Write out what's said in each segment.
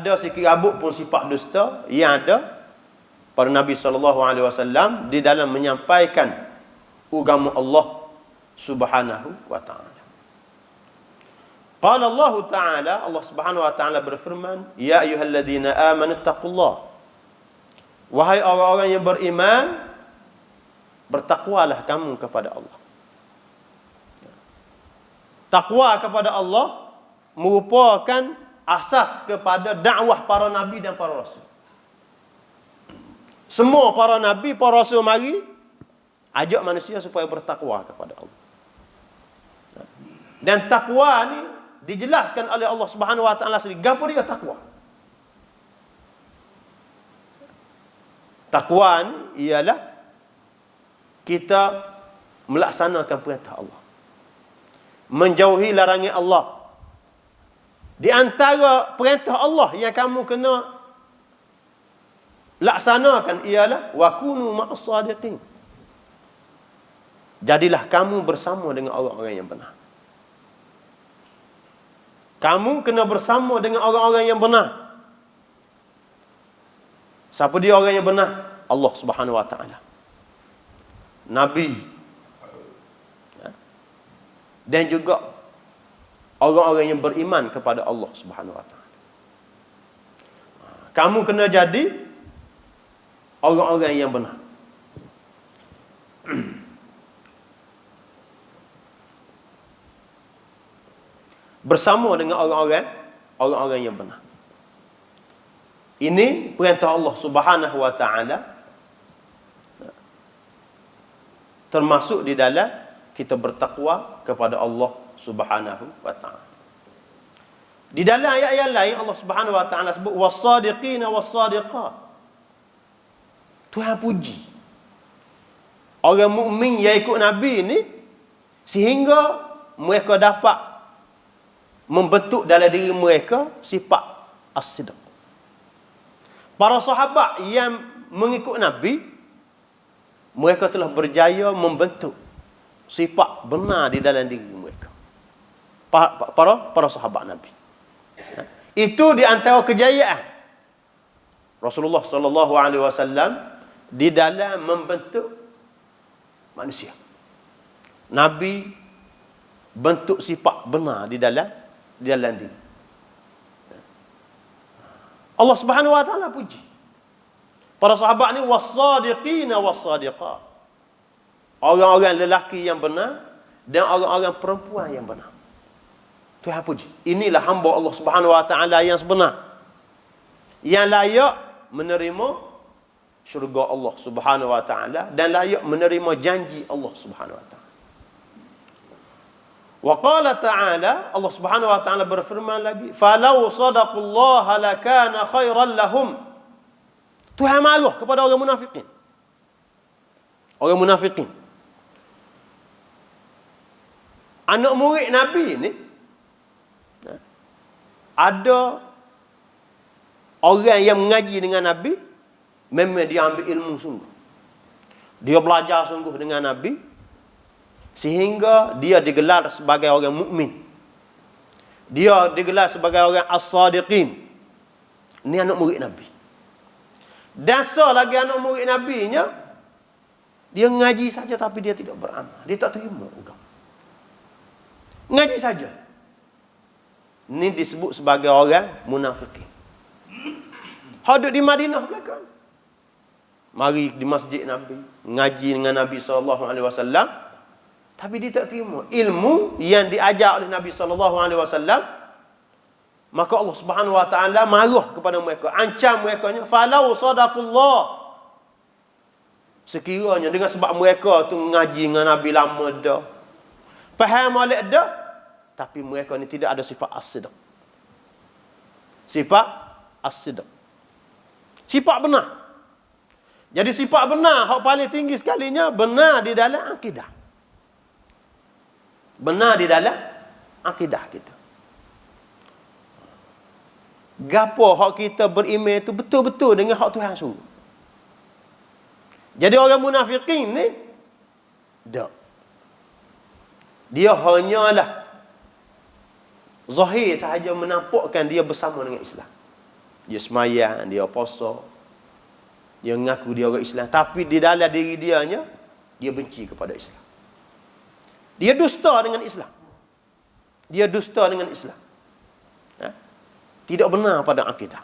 ada sikit rabut pun sifat dusta yang ada pada Nabi SAW di dalam menyampaikan agama Allah Subhanahu wa taala. Qala Allah Ta'ala, Allah Subhanahu wa taala berfirman, "Ya ayyuhalladzina amanu taqullah." Wahai orang-orang yang beriman, bertakwalah kamu kepada Allah. Takwa kepada Allah merupakan asas kepada dakwah para nabi dan para rasul. Semua para nabi, para rasul mari ajak manusia supaya bertakwa kepada Allah. Dan takwa ni dijelaskan oleh Allah Subhanahu wa taala sendiri. Gapo dia takwa? Takwa ni ialah kita melaksanakan perintah Allah, menjauhi larangan Allah. Di antara perintah Allah yang kamu kena laksanakan ialah wa kunu ma'as sadiqin. Jadilah kamu bersama dengan orang-orang yang benar. Kamu kena bersama dengan orang-orang yang benar. Siapa dia orang yang benar? Allah Subhanahu wa taala. Nabi. Dan juga orang-orang yang beriman kepada Allah Subhanahu wa taala. Kamu kena jadi orang-orang yang benar. Bersama dengan orang-orang yang benar. Ini perintah Allah Subhanahu wa taala, termasuk di dalam kita bertakwa kepada Allah Subhanahu wa taala. Di dalam ayat-ayat lain Allah Subhanahu wa taala sebut was-sadiqina was-sadiqat. Tuhan puji orang mukmin yang ikut Nabi ni sehingga mereka dapat membentuk dalam diri mereka sifat as-sidq. Para sahabat yang mengikut Nabi, mereka telah berjaya membentuk sifat benar di dalam diri mereka. Para sahabat Nabi. Itu di antara kejayaan Rasulullah sallallahu alaihi wasallam di dalam membentuk manusia. Nabi bentuk sifat benar di dalam diri. Allah Subhanahu wa taala puji para sahabat ni was-sadiqina was-sadiqat. Orang-orang lelaki yang benar dan orang-orang perempuan yang benar. Tuhan puji. Inilah hamba Allah Subhanahu wa taala yang sebenar, yang layak menerima syurga Allah Subhanahu wa taala dan layak menerima janji Allah Subhanahu wa taala. Wa qala ta'ala, Allah Subhanahu wa taala berfirman lagi, "Falau sadaqallaha lakana khairan lahum." Tuhan marah kepada orang munafikin. Orang munafikin. Anak murid Nabi ni ada orang yang mengaji dengan Nabi, memang dia ambil ilmu sungguh. Dia belajar sungguh dengan Nabi sehingga dia digelar sebagai orang mukmin. Dia digelar sebagai orang as-sadiqin. Ini anak murid Nabi. Dasar lagi anak murid Nabi-nya, dia ngaji saja tapi dia tidak beramal. Dia tak terima agama. Ngaji saja. Ini disebut sebagai orang munafikin. Hidup di Madinah belakang. Mari di masjid Nabi, ngaji dengan Nabi SAW, tapi dia tak terima ilmu yang diajar oleh Nabi SAW. Maka Allah Subhanahu wa taala marah kepada mereka, ancam mereka nya, falau sadaqullah. Sekiranya dengan sebab mereka tu ngaji dengan Nabi lama dah, faham molek dah, tapi mereka ni tidak ada sifat as-sidq. Sifat as-sidq. Sifat benar. Jadi sifat benar hak paling tinggi sekalinya benar di dalam akidah. Benar di dalam akidah kita. Gapo hak kita beriman itu betul-betul dengan hak Tuhan suruh. Jadi orang munafikin ni dak. Dia hanyalah zahir sahaja menampakkan dia bersama dengan Islam. Dia semayang, dia puasa, dia mengaku dia orang Islam, tapi di dalam diri dianya dia benci kepada Islam. Dia dusta dengan Islam. Dia dusta dengan Islam. Tidak benar pada akidah.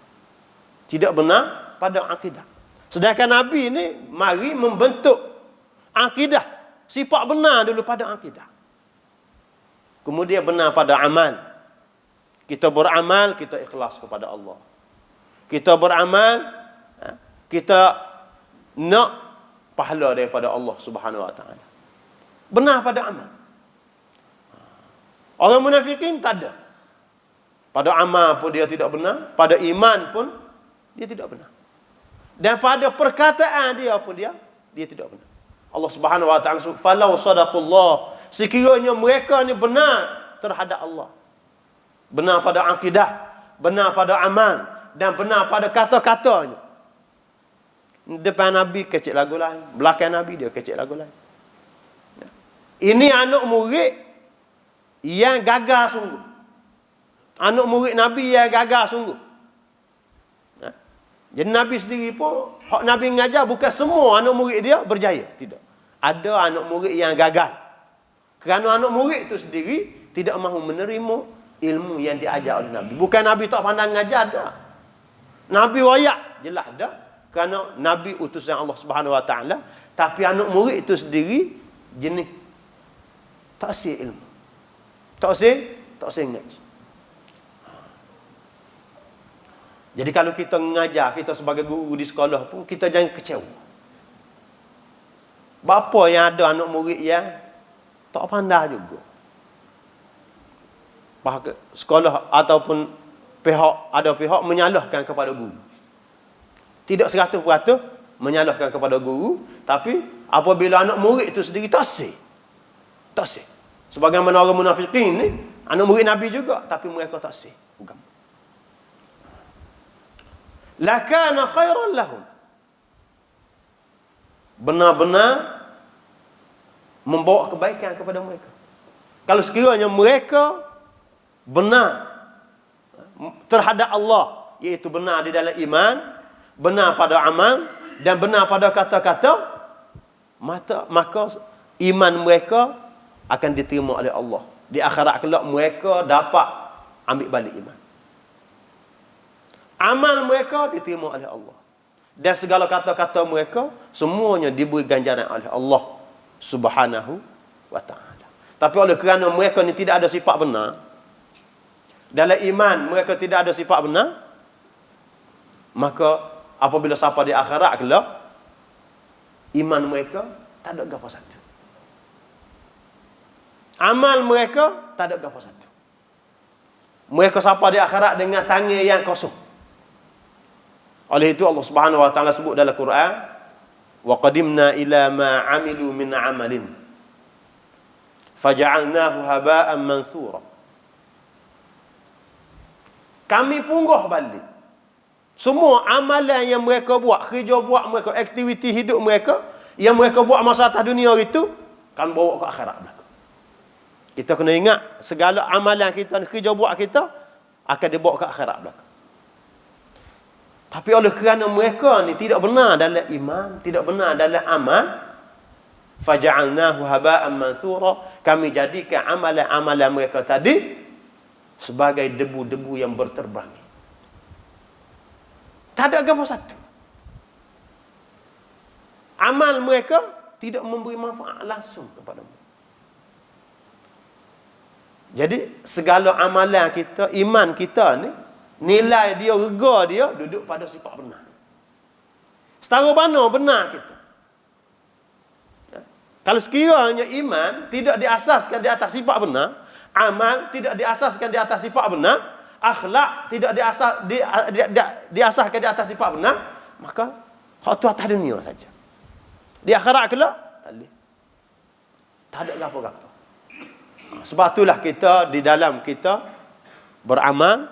Tidak benar pada akidah. Sedangkan Nabi ini mari membentuk akidah. Sifat benar dulu pada akidah. Kemudian benar pada amal. Kita beramal, kita ikhlas kepada Allah. Kita beramal, kita nak pahala daripada Allah Subhanahu Wa Taala. Benar pada amal. Orang munafikin tak ada. Pada amal pun dia tidak benar, pada iman pun dia tidak benar. Dan pada perkataan dia pun dia tidak benar. Allah Subhanahu Wa Taala, "Falau sadaqullah", sekiranya mereka ni benar terhadap Allah. Benar pada akidah, benar pada amal, dan benar pada kata-katanya. Depan Nabi kecil lagu lain, belakang Nabi dia kecil lagu lain. Ini anak murid yang gagal sungguh. Anak murid Nabi yang gagal sungguh. Jadi Nabi sendiri pun, hak Nabi mengajar bukan semua anak murid dia berjaya. Tidak. Ada anak murid yang gagal. Kerana anak murid itu sendiri tidak mahu menerima ilmu yang diajar oleh Nabi. Bukan Nabi tak pandang mengajar, ada. Nabi wayak, jelas ada. Kerana Nabi utusan Allah Subhanahu Wa Taala, tapi anak murid itu sendiri jenis tak sih ilmu. Tak sih ngaji. Jadi kalau kita mengajar, kita sebagai guru di sekolah pun, kita jangan kecewa. Bapa yang ada anak murid yang tak pandai juga. Sekolah ataupun ada pihak menyalahkan kepada guru. Tidak 100% menyalahkan kepada guru, tapi apabila anak murid itu sendiri tak sih. Sebagaimana orang munafikin ni, anak murid Nabi juga, tapi mereka tak sih agama. Lakana khairan lahum. Benar-benar membawa kebaikan kepada mereka. Kalau sekiranya mereka benar terhadap Allah, iaitu benar di dalam iman, benar pada amal, dan benar pada kata-kata, maka iman mereka akan diterima oleh Allah. Di akhirat kelak mereka dapat ambil balik iman. Amal mereka diterima oleh Allah. Dan segala kata-kata mereka semuanya diberi ganjaran oleh Allah Subhanahu Wa Taala. Tapi oleh kerana mereka ni tidak ada sifat benar, dalam iman mereka tidak ada sifat benar, maka apabila sampai di akhirat kelak, iman mereka tak ada apa satu. Amal mereka tak ada apa satu. Mereka sampai di akhirat dengan tangan yang kosong. Oleh itu Allah Subhanahu Wa Taala sebut dalam Quran, wa qadimna ila ma amilu min amalin faja'alnahu haba'an mansura. Kami punggah balik semua amalan yang mereka buat, kerja buat mereka, aktiviti hidup mereka yang mereka buat masa atas dunia itu, kami bawa ke akhirat belakang. Kita kena ingat, segala amalan kita, kerja buat kita akan dibawa ke akhirat belakang. Tapi oleh kerana mereka ni tidak benar dalam iman, tidak benar dalam amal, faja'alnahu haba'an mansura, kami jadikan amalan-amalan mereka tadi sebagai debu-debu yang berterbangan. Tak ada apa satu. Amal mereka tidak memberi manfaat langsung kepada mereka. Jadi segala amalan kita, iman kita ni, nilai dia, rega dia duduk pada sifat benar. Setara mana benar kita. Kalau sekiranya iman tidak diasaskan di atas sifat benar, amal tidak diasaskan di atas sifat benar, akhlak tidak diasaskan di atas sifat benar, maka hak tu atas dunia saja. Di akhirat kelak tak ada apa-apa. Sebab itulah kita di dalam kita beramal,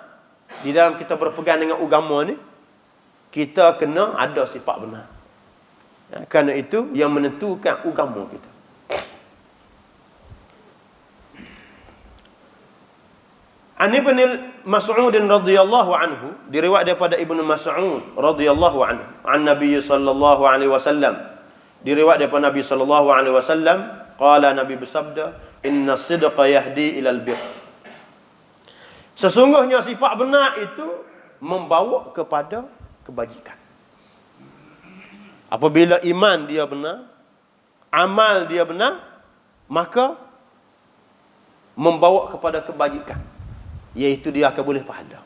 di dalam kita berpegang dengan agama ni, kita kena ada sifat benar. Kerana itu yang menentukan agama kita. An Ibn Mas'ud radhiyallahu anhu, diriwayat daripada Ibnu Mas'ud radhiyallahu anhu, an Nabi sallallahu alaihi wasallam, diriwayat daripada Nabi sallallahu alaihi wasallam, qala, Nabi bersabda, inna sidqa yahdi ilal bir. Sesungguhnya sifat benar itu membawa kepada kebajikan. Apabila iman dia benar, amal dia benar, maka membawa kepada kebajikan, iaitu dia akan boleh pahala.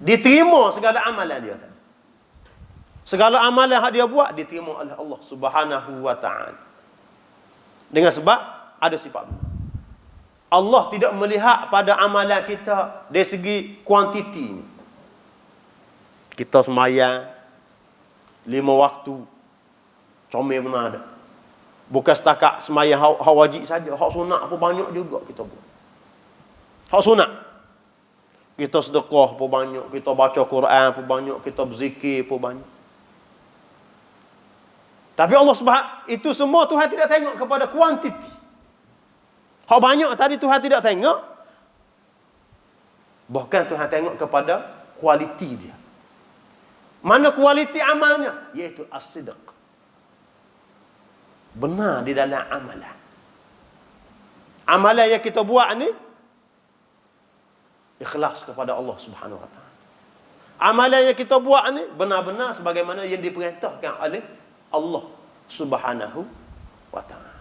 Diterima segala amalan dia. Segala amalan yang dia buat diterima oleh Allah Subhanahu wa taala. Dengan sebab ada sifat benar. Allah tidak melihat pada amalan kita dari segi kuantiti. Kita sembahyang 5 waktu, comel benar ada. Bukan setakat sembahyang hak wajib saja, hak sunat pun banyak juga kita buat. Hak sunat, kita sedekah pun banyak, kita baca Quran pun banyak, kita berzikir pun banyak. Tapi Allah Subhanahu, itu semua Tuhan tidak tengok kepada kuantiti. Hak banyak tadi Tuhan tidak tengok. Bahkan Tuhan tengok kepada kualiti dia. Mana kualiti amalnya? Iaitu as-sidq. Benar di dalam amalan. Amalan yang kita buat ni ikhlas kepada Allah Subhanahu wa taala. Amalan yang kita buat ni benar-benar sebagaimana yang diperintahkan oleh Allah Subhanahu wa taala.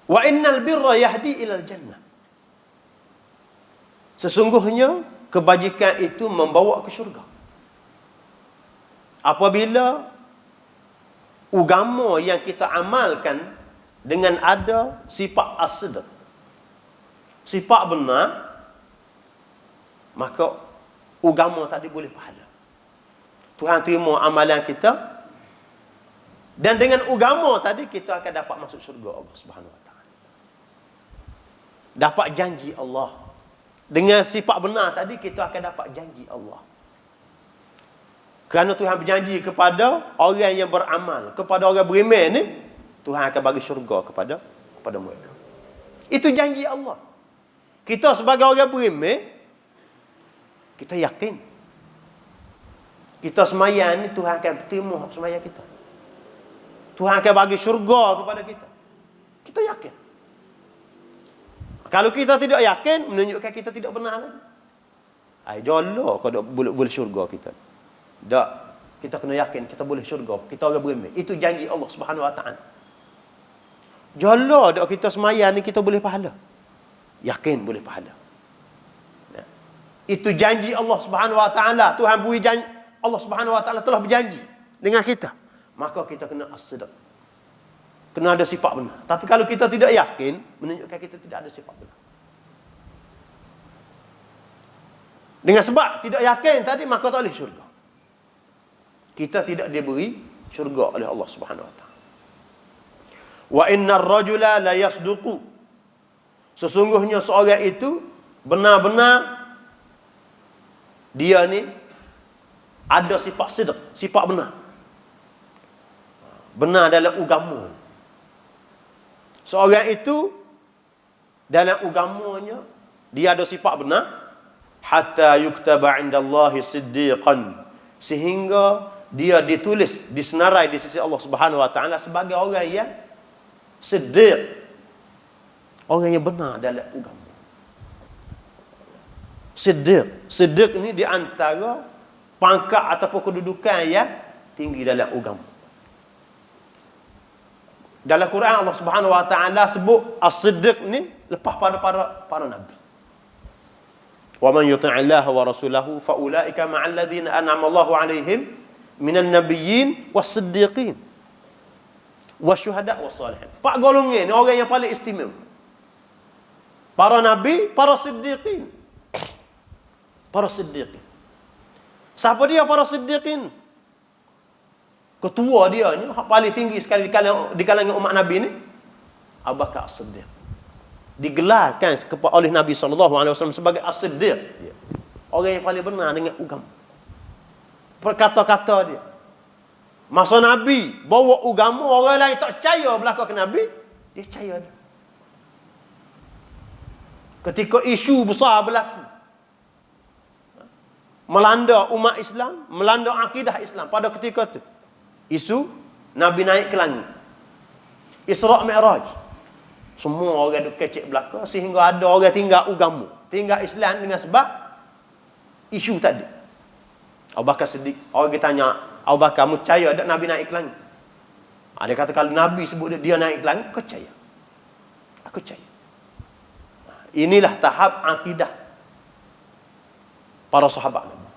Wa innal birra yahdi ilal jannah. Sesungguhnya kebajikan itu membawa ke syurga. Apabila agama yang kita amalkan dengan ada sifat as-sidq, sifat benar, maka agama tadi boleh pahala. Tuhan terima amalan kita, dan dengan agama tadi kita akan dapat masuk syurga Allah Subhanahu wa taala. Dapat janji Allah. Dengan sifat benar tadi kita akan dapat janji Allah. Kerana Tuhan berjanji kepada orang yang beramal, kepada orang beriman ni, Tuhan akan bagi syurga kepada mereka. Itu janji Allah. Kita sebagai orang beriman, kita yakin kita semayang ni Tuhan akan terima semayang kita. Tuhan akan bagi syurga kepada kita. Kita yakin. Kalau kita tidak yakin, menunjukkan kita tidak benar lagi. Jolok kalau boleh syurga kita. Tak. Kita kena yakin kita boleh syurga. Kita orang beriman. Itu janji Allah Subhanahu wa taala. Jolok dak kita semayang ni kita boleh pahala. Yakin boleh pahala. Itu janji Allah Subhanahu wa taala. Tuhan beri janji, Allah Subhanahu wa taala telah berjanji dengan kita. Maka kita kena as-sidq. Kena ada sifat benar. Tapi kalau kita tidak yakin, menunjukkan kita tidak ada sifat benar. Dengan sebab tidak yakin tadi, maka tak boleh syurga. Kita tidak diberi syurga oleh Allah Subhanahu wa taala. Wa innar rajula la yasduqu. Sesungguhnya seorang itu benar-benar dia ni ada sifat sidq, sifat benar. Benar dalam agama. Seorang itu dalam agamanya dia ada sifat benar, hatta yuktaba indallahi siddiqan, sehingga dia ditulis, disenarai di sisi Allah Subhanahu wa taala sebagai orang yang siddiq, orang yang benar dalam agama. Siddiq ni di antara pangkat ataupun kedudukan yang tinggi dalam agama. Dalam Quran Allah Subhanahu wa taala sebut as-siddiq ni lepas pada para nabi. Wa man yuti'illah wa rasulahu fa ulaika ma'al ladzina an'ama Allahu 'alaihim minan nabiyyin was-siddiqin wasyuhada' was-salihin. Pak golongan ni orang yang paling istimewa. Para nabi, para siddiqin. Para siddiqin. Siapa dia para siddiqin? Ketua dia ni, paling tinggi sekali di kalangan umat Nabi ni, Abu Bakar As-Siddiq. Digelarkan oleh Nabi SAW sebagai As-Siddiq. Orang yang paling benar dengan agama. Perkata-kata dia. Masa Nabi bawa agama, orang lain tak percaya belakang ke Nabi, dia percaya dia. Ketika isu besar berlaku, melanda umat Islam, melanda akidah Islam pada ketika itu, isu Nabi naik ke langit, Isra' Mi'raj, semua orang duk kecek belakang, sehingga ada orang tinggal agama, tinggal Islam dengan sebab isu tadi. Abu Bakar Siddiq, orang kita tanya, Abu Bakar, kamu percaya tak Nabi naik ke langit? Dia kata, kalau Nabi sebut dia naik ke langit, aku percaya. Aku percaya. Inilah tahap akidah para sahabat Nabi.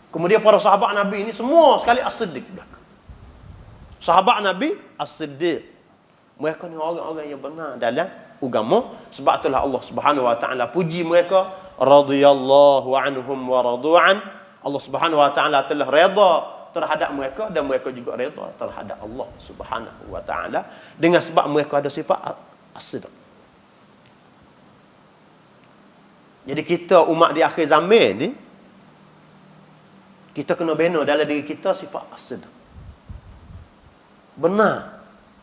Kemudian para sahabat Nabi ini semua sekali as-siddiq belakang. Sahabat Nabi as-siddiq. Mereka ni orang-orang yang benar dalam agama. Sebab itulah Allah Subhanahu wa taala puji mereka, radhiyallahu anhum wa radu'an. Allah Subhanahu wa taala telah redha terhadap mereka dan mereka juga redha terhadap Allah Subhanahu wa taala dengan sebab mereka ada sifat as-sidq. Jadi kita umat di akhir zaman ni, kita kena bina dalam diri kita sifat as-sidq. Benar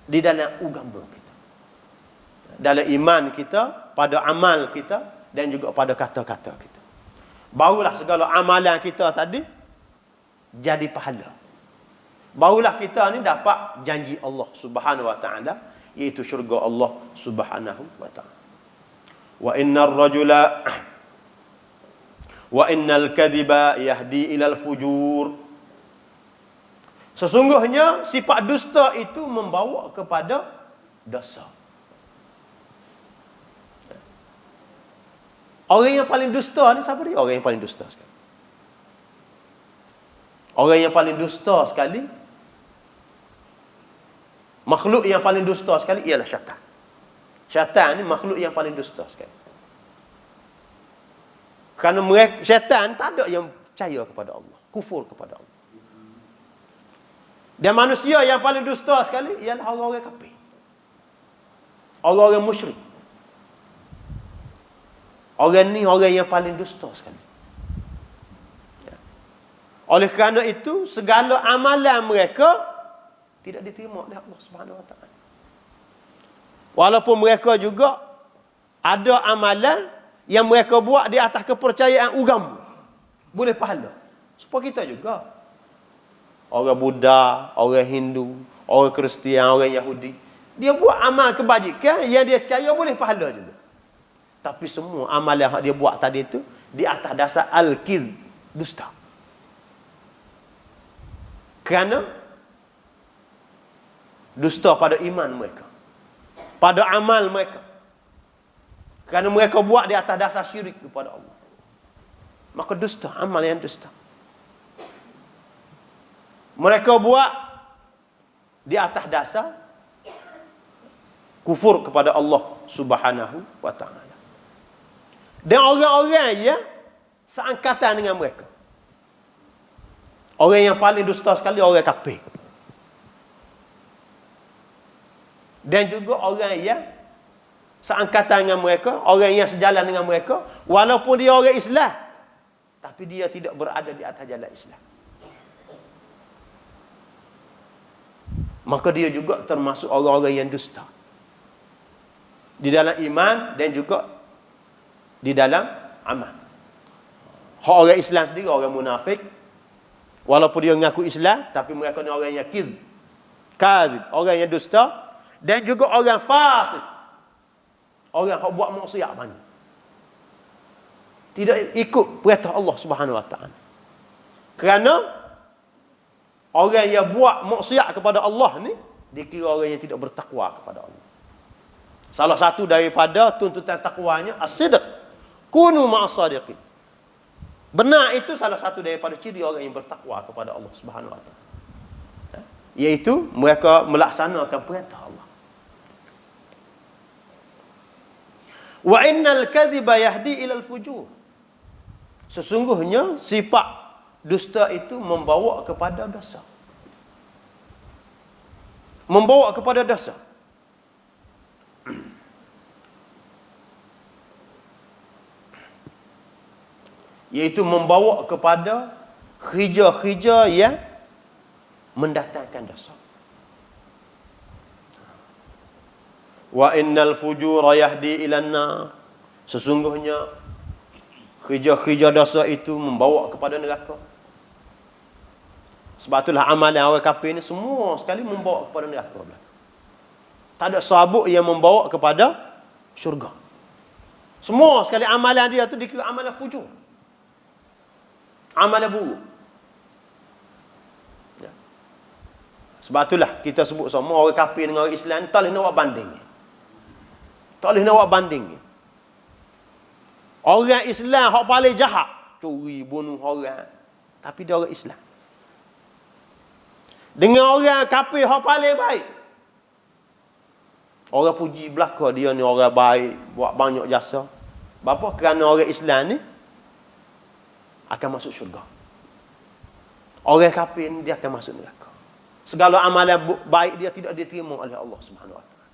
di dalam agama kita. Dalam iman kita, pada amal kita dan juga pada kata-kata kita. Barulah segala amalan kita tadi jadi pahala. Barulah kita ni dapat janji Allah Subhanahu wa taala, iaitu syurga Allah Subhanahu wa taala. Wa innal kadhiba yahdi ilal fujur. Sesungguhnya sifat dusta itu membawa kepada dosa. Orang yang paling dusta ni siapa dia? Orang yang paling dusta sekali. Orang yang paling dusta sekali, makhluk yang paling dusta sekali ialah syaitan. Syaitan ni makhluk yang paling dusta sekali. Kerana mereka, syaitan tak ada yang percaya kepada Allah, kufur kepada Allah. Dan manusia yang paling dusta sekali ialah orang-orang kafir, orang-orang musyrik. Orang ni orang yang paling dusta sekali. Ya. Oleh kerana itu, segala amalan mereka tidak diterima oleh Allah Subhanahu wa taala. Walaupun mereka juga ada amalan yang mereka buat di atas kepercayaan agama, boleh pahala. Supaya kita juga, orang Buddha, orang Hindu, orang Kristian, orang Yahudi, dia buat amal kebajikan yang dia percaya boleh pahala juga. Tapi semua amal yang dia buat tadi itu di atas dasar al-kidh, dusta. Kerana dusta pada iman mereka, pada amal mereka. Kerana mereka buat di atas dasar syirik kepada Allah. Maka dusta, amal yang dusta. Mereka buat di atas dasar kufur kepada Allah Subhanahu wa taala. Dan orang-orang yang seangkatan dengan mereka, orang yang paling dusta sekali orang kafir. Dan juga orang yang seangkatan dengan mereka, orang yang sejalan dengan mereka, walaupun dia orang Islam, tapi dia tidak berada di atas jalan Islam. Maka dia juga termasuk orang-orang yang dusta di dalam iman dan juga di dalam amal. Orang Islam sendiri orang munafik, walaupun dia mengaku Islam, tapi mereka ni orang yang kadzib, orang yang dusta, dan juga orang fasik, orang yang buat maksiat banyak, tidak ikut perintah Allah Subhanahu wa taala. Kerana orang yang buat maksiat kepada Allah ni dikira orang yang tidak bertakwa kepada Allah. Salah satu daripada tuntutan takwanya as-sidq. Kunu ma'as-sadiqin. Benar itu salah satu daripada ciri orang yang bertakwa kepada Allah Subhanahu wa taala. Iaitu mereka melaksanakan perintah Allah. Wa innal kadhiba yahdi ilal fujur. Sesungguhnya sifat dusta itu membawa kepada dosa. Membawa kepada dosa. iaitu membawa kepada khija-khija yang mendatangkan dosa. Wa innal fujura yahdi ilan nar. Sesungguhnya khija-khija dosa itu membawa kepada neraka. Sebab itulah amalan orang kafir ni semua sekali membawa kepada neraka. Tak ada sabuk yang membawa kepada syurga. Semua sekali amalan dia tu dikira amalan fujur. Amalan buruk. Ya. Sebab itulah kita sebut semua orang kafir dengan orang Islam tak boleh nak buat banding. Tak boleh nak buat banding. Orang Islam hak paling jahat, curi, bunuh orang, tapi dia orang Islam. Dengan orang kafir hak paling baik, orang puji belaka dia ni orang baik, buat banyak jasa. Bapa? Kerana orang Islam ni akan masuk syurga. Orang kafir ni dia akan masuk neraka. Segala amalan baik dia tidak diterima oleh Allah Subhanahu Wa Taala.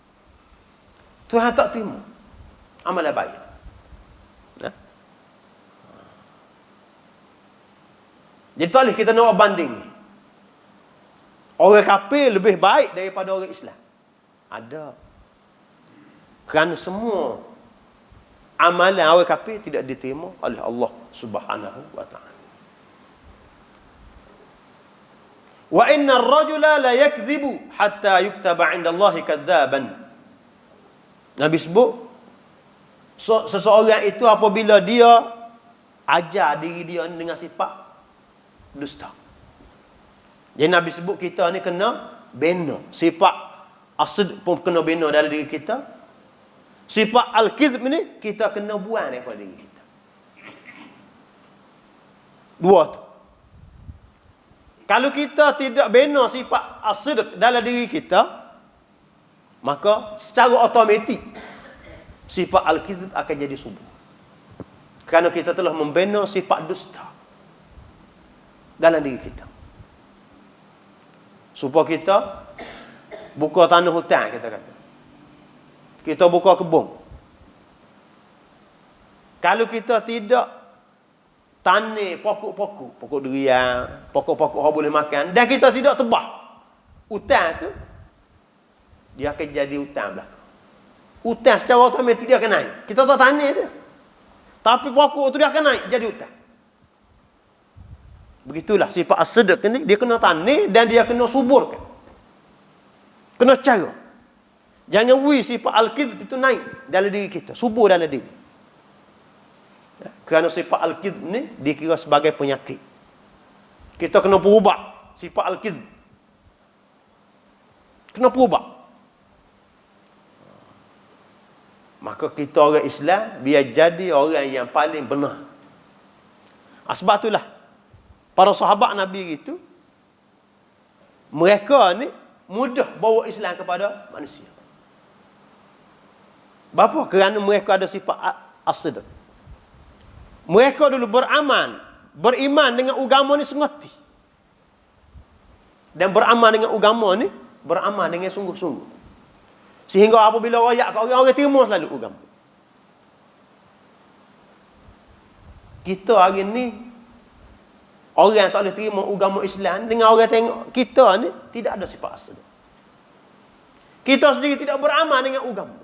Tuhan tak terima amalan baik. Nah. Jadi tak boleh kita nak banding ni. Orang kafir lebih baik daripada orang Islam. Ada. Kerana semua amalan orang kafir tidak diterima oleh Allah Subhanahu Wa Taala. Wa inna ar-rajula la yakdhibu hatta yuktaba 'inda Allah kadzaban. Nabi sebut seseorang itu apabila dia ajar diri dia dengan sifat dusta. Jadi Nabi sebut kita ni kena bina sifat asd pun kena bina dalam diri kita. Sifat al-kidhb ni kita kena buang daripada diri kita. Dua tu. Kalau kita tidak bina sifat as-sidq dalam diri kita, maka secara automatik sifat al-kidhb akan jadi subur. Kerana kita telah membina sifat dusta dalam diri kita. Supaya kita buka tanah hutan, kita kata. Kita buka kebun. Kalau kita tidak tanam pokok-pokok, pokok durian, pokok-pokok yang boleh makan, dan kita tidak tebah hutan tu, dia akan jadi hutan belaka. Hutan secara automatik dia akan naik. Kita tak tanam dia. Tapi pokok tu dia akan naik jadi hutan. Begitulah sifat as-sidq ni, dia kena tanam dan dia kena suburkan. Kena cara. Jangan sifat al-kidhb itu naik dalam diri kita, subur dalam diri. Kerana sifat al-kidhb ni dikira sebagai penyakit. Kita kena perubah sifat al-kidhb. Kena perubah. Maka kita orang Islam biar jadi orang yang paling benar. Sebab itulah para sahabat Nabi itu, mereka ni mudah bawa Islam kepada manusia. Bapa? Kerana mereka ada sifat as-sidq. Mereka dulu beriman dengan agama ni sengerti. Dan beramal dengan agama ni, beramal dengan sungguh-sungguh. Sehingga apabila royak kat orang terima selalu agama. Kita hari ni orang tak boleh terima agama Islam dengan orang tengok kita ni tidak ada sifat as-sidq. Kita sendiri tidak beramal dengan agama.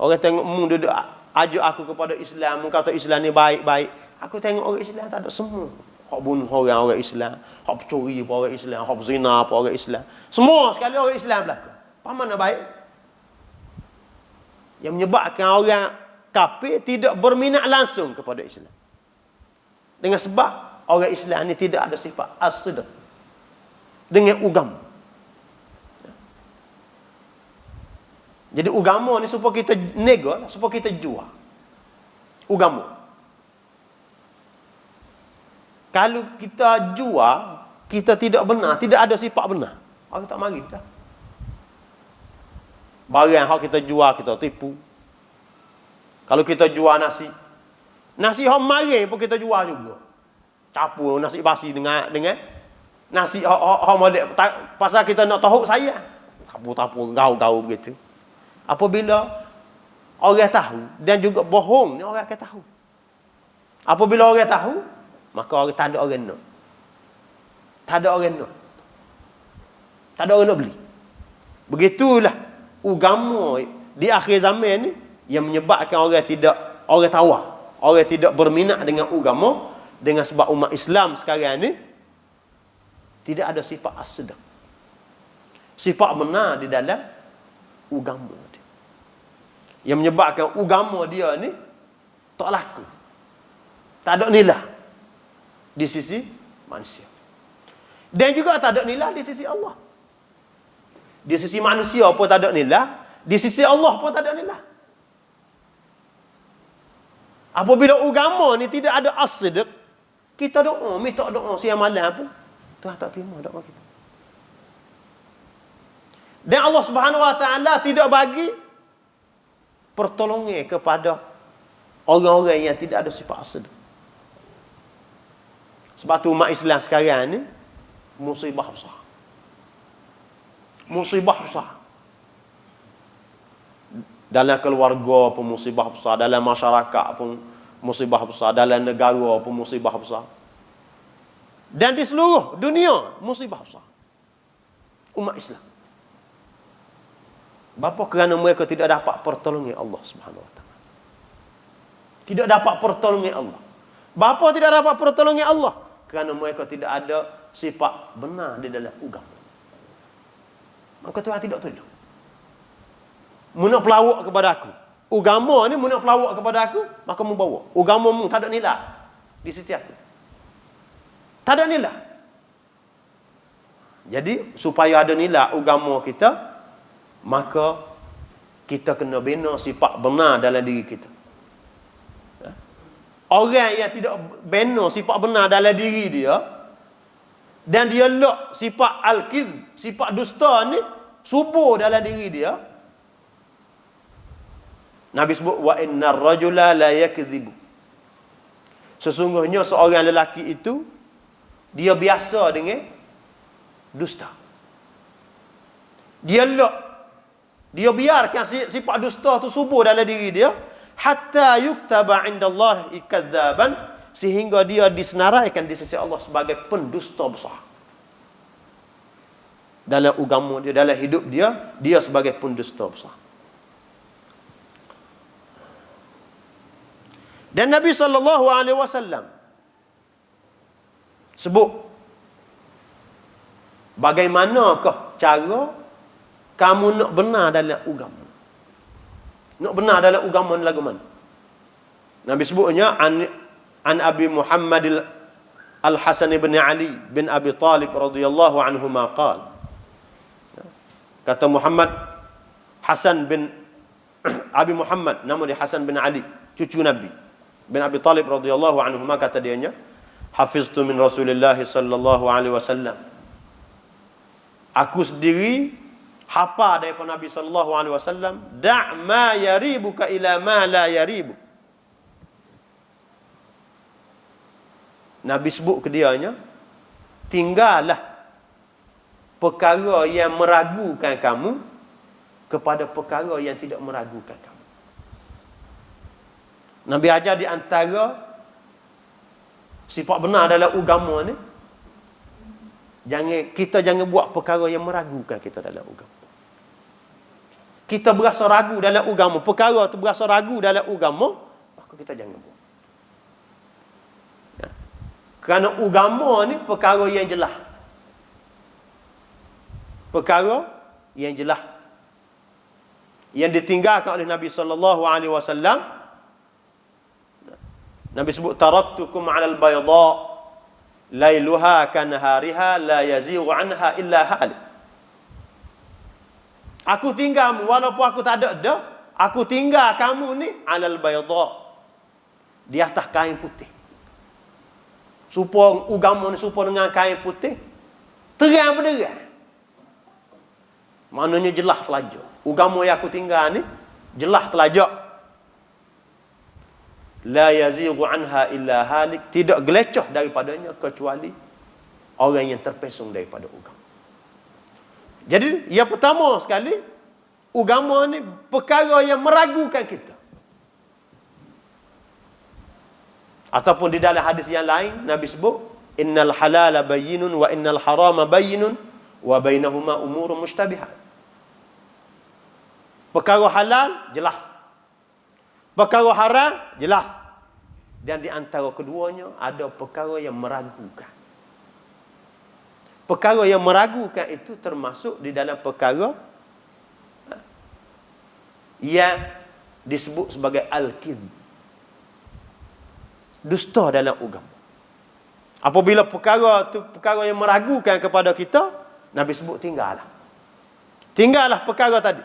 Orang tengok duduk ajak aku kepada Islam, kata Islam ni baik-baik. Aku tengok orang Islam tak ada semua. Hak bunuh orang Islam, hak pencuri pun orang Islam, hak berzina pun orang Islam. Semua sekali orang Islam belaka. Apa mana baik? Yang menyebabkan orang kafir tidak berminat langsung kepada Islam. Dengan sebab orang Islam ni tidak ada sifat as-sidq dengan agama. Jadi agama ni supaya kita nego, supaya kita jual agama. Kalau kita jual, kita tidak benar, tidak ada sifat benar, orang tak mari dah. Barang yang kita jual kita tipu. Kalau kita jual nasi hok mari pun kita jual juga. Campur nasi basi dengan nasi hok model pasal kita nak tahu saya. Campur-campur gau-gau begitu. Apabila orang tahu dan juga bohong ni orang akan tahu. Apabila orang tahu, maka orang tak ada orang nak. Tak ada orang nak. Tak ada orang nak beli. Begitulah agama di akhir zaman ni yang menyebabkan orang tawar. Orang tidak berminat dengan agama dengan sebab umat Islam sekarang ni tidak ada sifat as-sidq. Sifat benar di dalam agama dia. Yang menyebabkan agama dia ni tak laku. Tak ada nilai di sisi manusia. Dan juga tak ada nilai di sisi Allah. Di sisi manusia pun tak ada nilai, di sisi Allah pun tak ada nilai. Apabila agama ni tidak ada as-sidq, kita doa, minta doa siang malam pun Tuhan tak terima doa kita. Dan Allah Subhanahu Wa Taala tidak bagi pertolongan kepada orang-orang yang tidak ada sifat as-sidq. Sebab tu umat Islam sekarang ni musibah besar. Musibah besar. Dalam keluarga pun musibah besar, dalam masyarakat pun musibah besar, dalam negara pun musibah besar. Dan di seluruh dunia musibah besar. Umat Islam. Bapa kerana mereka tidak dapat pertolongan Allah Subhanahu Wa Taala. Tidak dapat pertolongan Allah. Bapa tidak dapat pertolongan Allah kerana mereka tidak ada sifat benar di dalam agama. Maka Tuhan tidak tolong. Mu nak pelawak kepada aku. Agama ni mu nak pelawak kepada aku, maka mu bawa. Agama mu tak ada nilai di sisi aku. Tak ada nilai. Jadi supaya ada nilai agama kita, maka kita kena bina sifat benar dalam diri kita. Orang yang tidak bina sifat benar dalam diri dia dan dia lok sifat al-kidh, sifat dusta ni subur dalam diri dia. Nabi sebut wa innar rajula la yakdzibu. Sesungguhnya seorang lelaki itu dia biasa dengan dusta. Dia biarkan sifat dusta tu subur dalam diri dia hatta yuktaba indallahi kadzaban, sehingga dia disenaraikan di sisi Allah sebagai pendusta besar. Dalam agama dia, dalam hidup dia, dia sebagai pendusta besar. Dan Nabi SAW sebut bagaimanakah cara kamu nak benar dalam agama. Nak benar dalam agama ni lagu mana? Nabi sebutnya an Abi Muhammad Al-Hasan bin Ali bin Abi Talib radhiyallahu anhuma qala. Kata Muhammad Hasan bin Abi Muhammad, nama dia Hasan bin Ali, cucu Nabi bin Abi Talib radhiyallahu anhuma, kata dianya, hafiztu min Rasulillah sallallahu alaihi wasallam. Aku sendiri hafal daripada Nabi sallallahu alaihi wasallam, da' ma yaribuka ila ma la yaribu. Nabi sebut ke dianya, tinggallah perkara yang meragukan kamu kepada perkara yang tidak meragukan kamu. Nabi ajar di antara sifat benar dalam agama ni, kita jangan buat perkara yang meragukan kita dalam agama. Kita berasa ragu dalam agama, perkara tu berasa ragu dalam agama, maka kita jangan buat. Kerana agama ni perkara yang jelas. Perkara yang jelas. Yang ditinggalkan oleh Nabi sallallahu alaihi wasallam. Nabi sebut taraktukum 'alal bayda lailuha kanahariha la yazighu 'anha illa halik. Aku tinggal walaupun aku tak ada dah, aku tinggal kamu ni 'alal bayda, di atas kain putih. Supaya agama ni supaya dengan kain putih terang benderang. Maknanya jelas telajak. Agama yang aku tinggal ni jelas telajak. La yazighu anha illa halik, tidak gelecah daripadanya kecuali orang yang terpesong daripada agama. Jadi yang pertama sekali, agama ni perkara yang meragukan kita. Ataupun di dalam hadis yang lain Nabi sebut innal halala bayyinun wa innal harama bayyinun wa bainahuma umurun mushtabihat. Perkara halal jelas, perkara haram jelas, dan di antara keduanya ada perkara yang meragukan. Perkara yang meragukan itu termasuk di dalam perkara yang disebut sebagai al-kidhb, dusta dalam agama. Apabila perkara itu perkara yang meragukan kepada kita, Nabi sebut tinggallah perkara tadi.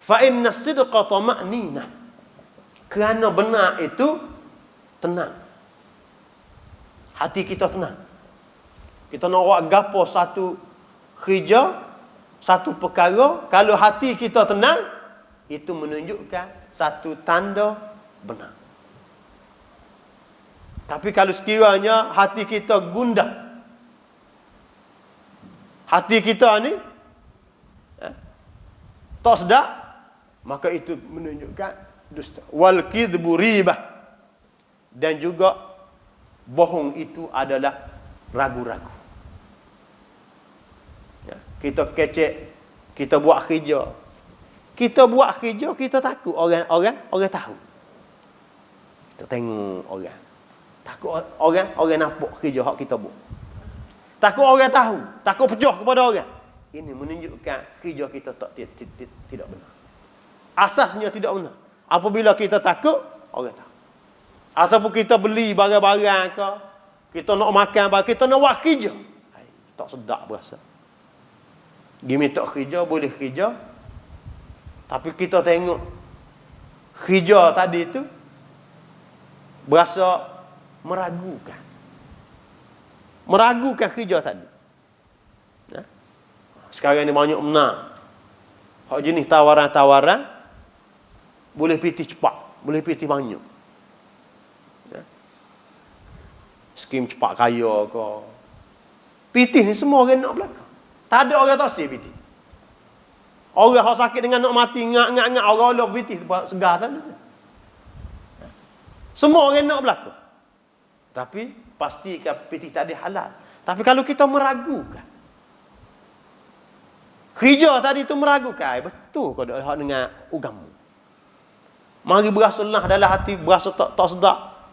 Fa inna sidqa tama'ninah, kerana benar itu tenang, hati kita tenang. Kita nak buat gapo satu kerja, satu perkara, kalau hati kita tenang, itu menunjukkan satu tanda benar. Tapi kalau sekiranya hati kita gundah, hati kita ni tak sedap, maka itu menunjukkan dusta. Wal kidhbu ribah, dan juga bohong itu adalah ragu-ragu. Ya, kita kecek, kita buat kerja. Kita takut orang tahu. Kita tengok orang. Takut orang nampak kerja hak kita buat. Takut orang tahu, takut pecah kepada orang. Ini menunjukkan kerja kita tidak benar. Asasnya tidak benar. Apabila kita takut, orang tahu. Ataupun kita beli barang-barang ke, kita nak makan, kita nak buat kerja. Tak sedap berasa. Gimi tak kerja, boleh kerja. Tapi kita tengok kerja tadi itu berasa meragukan. Meragukan kerja tadi. Ya? Sekarang ni banyak menang. Hak jenis tawaran-tawaran boleh pitih cepat, boleh pitih banyak. Ya? Skim cepat kaya ke. Pitih ni semua orang nak belakang. Tak ada orang tak sih pitih. Orang yang sakit dengan nak mati, ngak orang Allah pitih segar sana. Semua orang nak belakang. Tapi pastikan pitih tadi halal. Tapi kalau kita meragukan, kerja tadi itu meragukan, betul kau dah dengan agama. Mari berasalah dalam hati, berasa tak sedap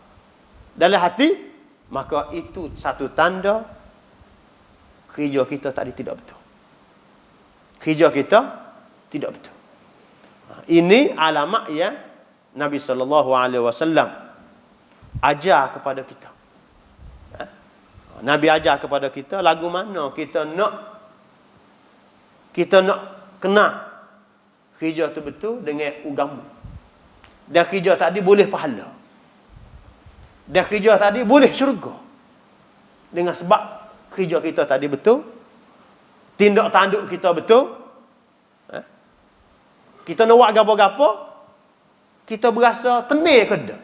dalam hati, maka itu satu tanda kerja kita tadi tidak betul. Kerja kita tidak betul. Ini alamat yang Nabi SAW ajar kepada kita. Nabi ajar kepada kita lagu mana kita nak kena kerja tu betul dengan agama. Dan kerja tadi boleh pahala. Dan kerja tadi boleh syurga. Dengan sebab kerja kita tadi betul, tindak tanduk kita betul. Kita nak buat gapo-gapo, kita berasa tenang ke dak.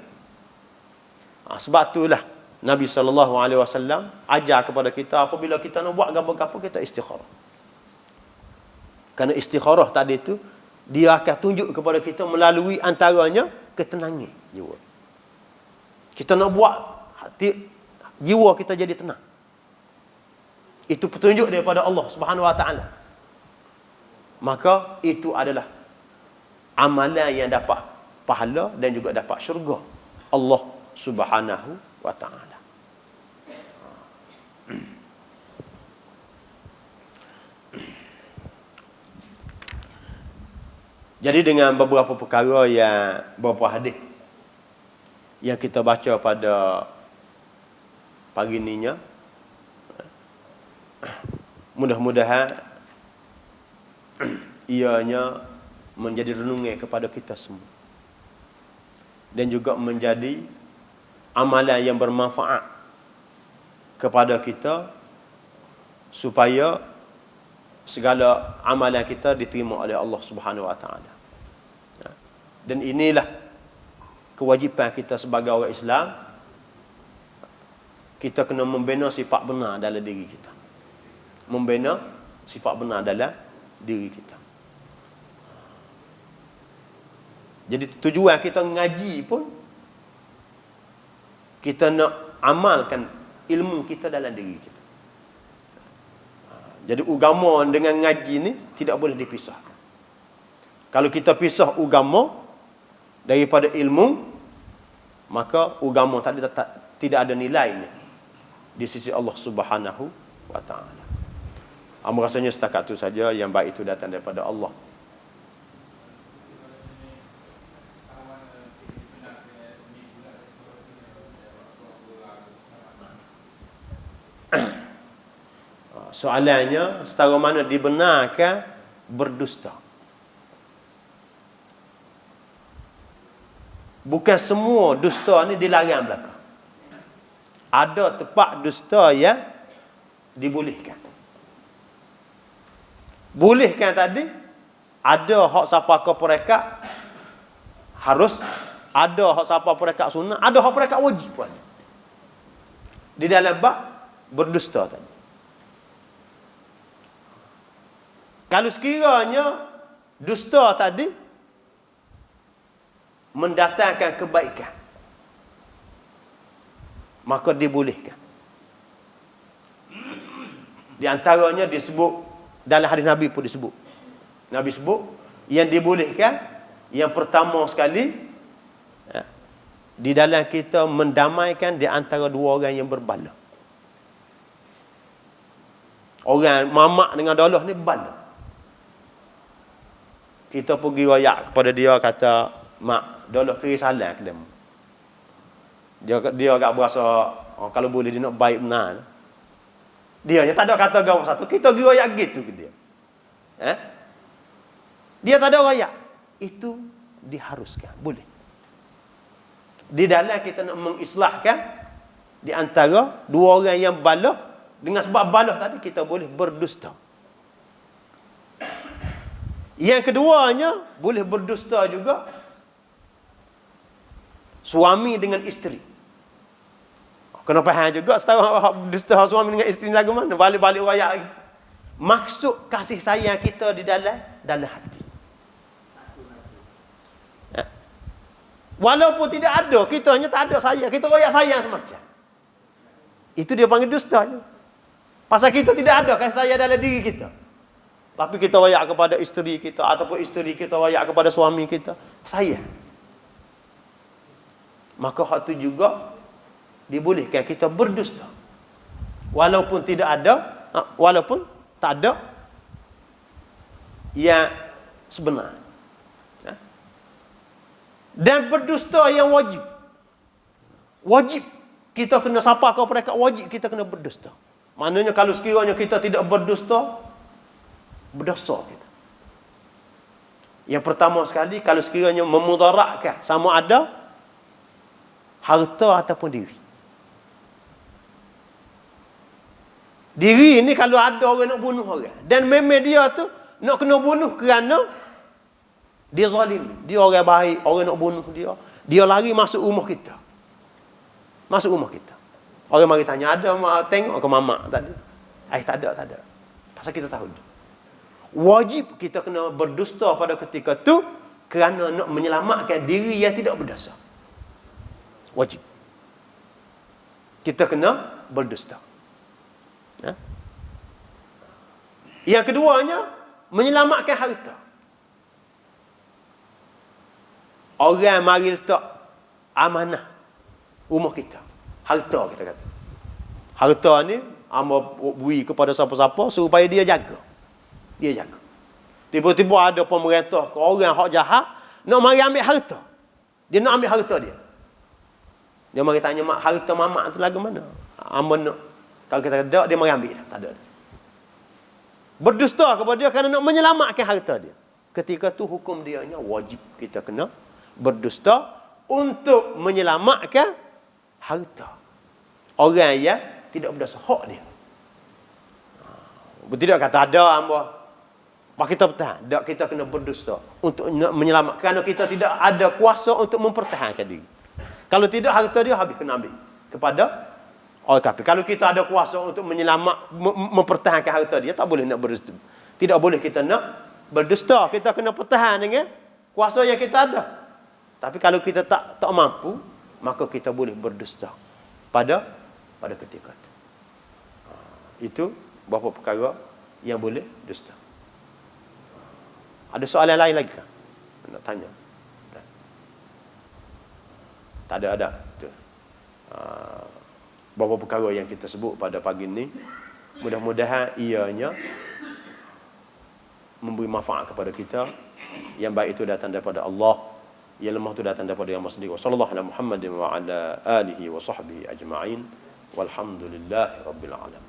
Sebab itulah Nabi SAW ajar kepada kita apabila kita nak buat gapo-gapo kita istikharah. Kerana istikharah tadi itu dia akan tunjuk kepada kita melalui antaranya ketenangan jiwa. Kita nak buat hati jiwa kita jadi tenang. Itu petunjuk daripada Allah Subhanahu Wa Taala. Maka itu adalah amalan yang dapat pahala dan juga dapat syurga Allah Subhanahu Wa Taala. Jadi dengan beberapa perkara yang beberapa hadis yang kita baca pada pagi ininya, mudah-mudahan ianya menjadi renungan kepada kita semua dan juga menjadi amalan yang bermanfaat kepada kita supaya segala amalan kita diterima oleh Allah Subhanahu Wa Taala. Dan inilah kewajipan kita sebagai orang Islam. Kita kena membina sifat benar dalam diri kita. Membina sifat benar dalam diri kita. Jadi tujuan kita ngaji pun kita nak amalkan ilmu kita dalam diri kita. Jadi agama dengan ngaji ni tidak boleh dipisahkan. Kalau kita pisah agama daripada ilmu, maka agama tadi tidak ada nilainya di sisi Allah Subhanahu wa taala. Rasanya setakat itu saja, yang baik itu datang daripada Allah. Soalannya, setara mana dibenarkan berdusta? Bukan semua dusta ni dilarang belaka. Ada tempat dusta yang dibolehkan. Bolehkan tadi, ada hak siapa ke perekat harus, ada hak siapa perekat sunnah, ada hak perekat wajib pun. Di dalam bab berdusta tadi. Kalau sekiranya dusta tadi mendatangkan kebaikan, maka dibolehkan. Di antaranya disebut dalam hadis Nabi pun disebut. Nabi sebut yang dibolehkan, yang pertama sekali di dalam kita mendamaikan di antara dua orang yang berbala. Orang mamak dengan dolah ni berbala. Kita pergi royak kepada dia, kata, mak, dolah kiri salah ke dia. Dia agak berasa, kalau boleh dia nak baik benar. Dia tak ada kata gaul satu. Kita pergi royak gitu ke dia. Dia tak ada royak. Itu diharuskan. Boleh. Di dalam kita nak mengislahkan di antara dua orang yang balah, dengan sebab balah tadi kita boleh berdusta. Yang keduanya, boleh berdusta juga suami dengan isteri. Kena faham juga, setahu dusta suami dengan isteri lagu mana? Balik-balik rakyat kita. Maksud kasih sayang kita di dalam hati. Walaupun tidak ada, kita hanya tak ada sayang, kita rakyat sayang semacam. Itu dia panggil dustanya. Pasal kita tidak ada kasih sayang dalam diri kita. Tapi kita rayak kepada isteri kita, ataupun isteri kita rayak kepada suami kita, sayang. Maka hak itu juga dibolehkan kita berdusta. Walaupun tidak ada, walaupun tak ada yang sebenar. Dan berdusta yang wajib. Wajib. Kita kena sapa kau perekat wajib, kita kena berdusta. Maknanya kalau sekiranya kita tidak berdusta, berdosa kita. Yang pertama sekali, kalau sekiranya memudaratkan sama ada harta ataupun diri. Diri ni kalau ada orang nak bunuh orang, dan memang dia tu nak kena bunuh kerana dia zalim, dia orang baik, orang nak bunuh dia, dia lari masuk rumah kita. Masuk rumah kita. Orang mari tanya, ada tengok ke mamak tadi? Tak ada. Pasal kita tahu dia. Wajib kita kena berdusta pada ketika tu kerana nak menyelamatkan diri yang tidak berdosa. Wajib. Kita kena berdusta. Yang keduanya, menyelamatkan harta. Orang mari letak amanah rumah kita. Harta kita kata. Harta ni amba beri kepada siapa-siapa supaya dia jaga. Dia jaga. Tiba-tiba ada pemerintah ke orang hak jahat nak mari ambil harta. Dia nak ambil harta dia. Dia mari tanya, mak, harta mamak tu lagu mana? Amba nak. Kalau kita kata dia mari ambil dah. Tak ada. Berdusta kepada dia kerana nak menyelamatkan harta dia. Ketika tu hukum dia nya wajib kita kena berdusta untuk menyelamatkan harta orang yang tidak berdosa, hak dia. Tidak kata ada hamba pak kita bertahan, tak, kita kena berdusta untuk menyelamatkan, kerana kita tidak ada kuasa untuk mempertahankan diri. Kalau tidak, harta dia habis kena ambil kepada orang kafir. Kalau kita ada kuasa untuk mempertahankan harta dia, tak boleh nak berdusta. Tidak boleh kita nak berdusta, kita kena pertahan dengan kuasa yang kita ada. Tapi kalau kita tak mampu, maka kita boleh berdusta pada ketika itu. Itu beberapa perkara yang boleh dusta. Ada soalan lain lagi kan? Nak tanya? Tak ada. Itu. Beberapa perkara yang kita sebut pada pagi ini, mudah-mudahan ianya memberi manfaat kepada kita. Yang baik itu datang daripada Allah, yang lemah itu datang daripada yang sendiri. Wassallallahu ala Muhammadin wa ala alihi wa sahbihi ajma'in. Walhamdulillahi rabbil alamin.